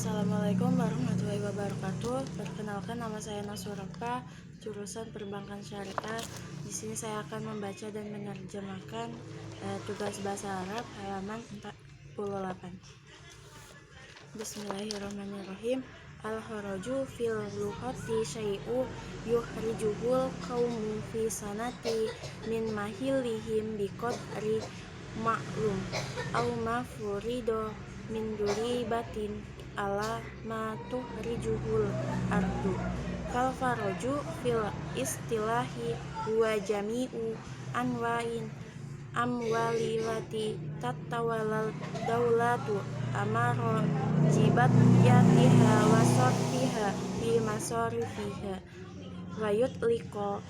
Assalamualaikum warahmatullahi wabarakatuh. Perkenalkan, nama saya Nasuraka, jurusan Perbankan Syariah. Di sini saya akan membaca dan menerjemahkan tugas bahasa Arab halaman 48. Bismillahirrahmanirrahim. Al-kharaju fil lughati syai'u yukhrijuhul qaumu fi sanati min mahillihim biqadri ma'lum aw mafurido min batin ala ma tuhrijuhul ardu. Fal faraju fil istilahi huwa jami'u anwa'in amwalilati tatawalal daulatu amaron jibat yatiha wasotiha fi masorifiha wa yutliko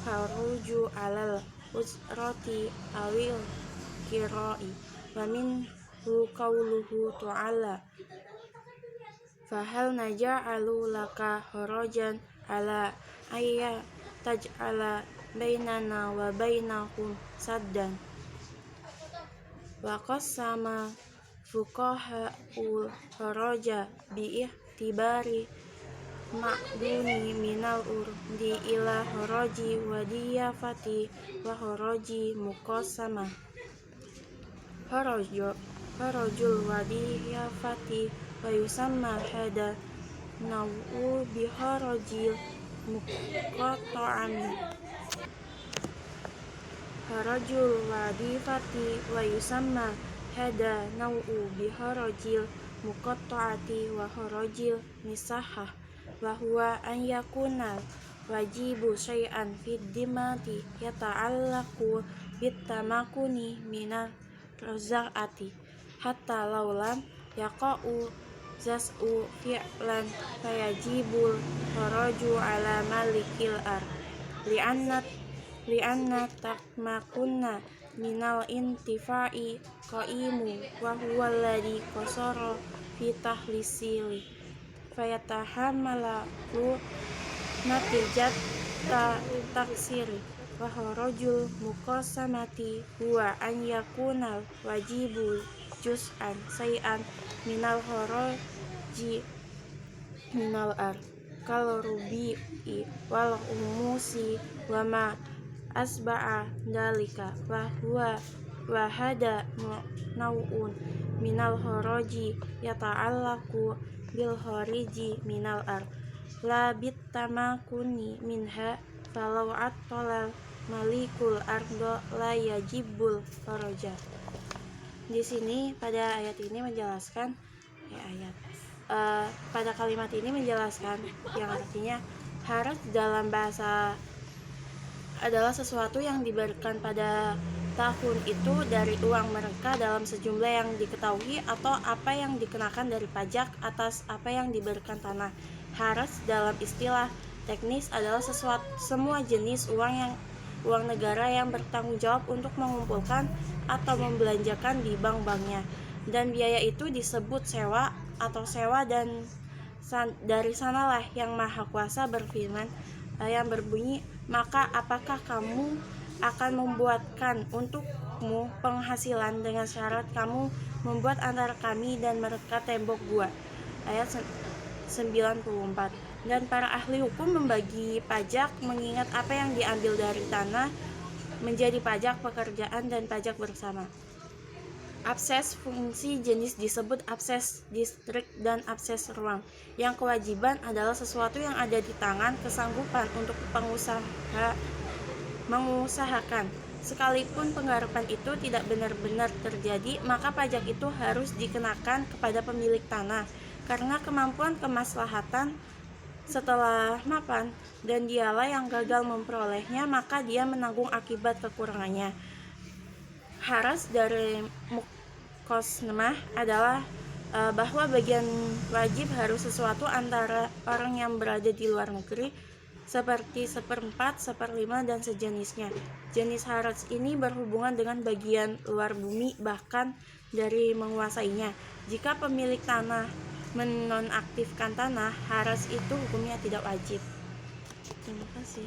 haruju alal usrati awil kiroi wa min qawluhu ta'ala fahal naja'alu laka harajan ala ayya taj'ala bainana wa bainahum saddan. Wa qassama fuqaha'ul haraja bi'ihtibari ma'duni minal urdi ila haraji wa diyafati wa haraji muqasamah. Harajul wadiyafati wa yusamma hada naw'u biharajil muqatta'ami. Harajul wadifati wa yusamma hada naw'u biharajil muqatta'ati wa harajil misahah wa huwa an yakuna wajibu syai'an fid dimati yata'allaqu bitamakuni minar raza'ati hatta laulam yaqa'u zas'u fi'lan fayajibul haraju ala malikil li'anna takmakunna minal intifa'i qaimu wa huwa alladhi qasara fi tahlisili fayatahammala natijat taksiri wa harajul muqasamati huwa an yakunal wajibu juz'an say'an minal haraji minal kal rubi'i wal umusi wa ma asba'a dalika wa hada nau'un minal haraji yata'allaqu bil hariji minal la bitamakuni minha falau attolal malikul ardo la yajibul haraja. Di sini pada ayat ini menjelaskan pada kalimat ini menjelaskan yang artinya haraj dalam bahasa adalah sesuatu yang diberikan pada tahun itu dari uang mereka dalam sejumlah yang diketahui atau apa yang dikenakan dari pajak atas apa yang diberikan tanah. Haraj dalam istilah teknis adalah semua jenis uang negara yang bertanggung jawab untuk mengumpulkan atau membelanjakan di bank-banknya, dan biaya itu disebut sewa atau sewa. Dan dari sanalah Yang Maha Kuasa berfirman yang berbunyi, maka apakah kamu akan membuatkan untukmu penghasilan dengan syarat kamu membuat antara kami dan mereka tembok gua. Ayat 94. Dan para ahli hukum membagi pajak mengingat apa yang diambil dari tanah menjadi pajak pekerjaan dan pajak bersama. Akses fungsi jenis disebut akses distrik dan akses ruang. Yang kewajiban adalah sesuatu yang ada di tangan kesanggupan untuk pengusaha mengusahakan. Sekalipun penggarapan itu tidak benar-benar terjadi, maka pajak itu harus dikenakan kepada pemilik tanah karena kemampuan kemaslahatan setelah mapan, dan dialah yang gagal memperolehnya, maka dia menanggung akibat kekurangannya. Haraj dari muqasamah adalah bahwa bagian wajib harus sesuatu antara orang yang berada di luar negeri, seperti seperempat, seperlima, dan sejenisnya. Jenis haraj ini berhubungan dengan bagian luar bumi, bahkan dari menguasainya. Jika pemilik tanah menonaktifkan tanah, haraj itu hukumnya tidak wajib. Terima kasih.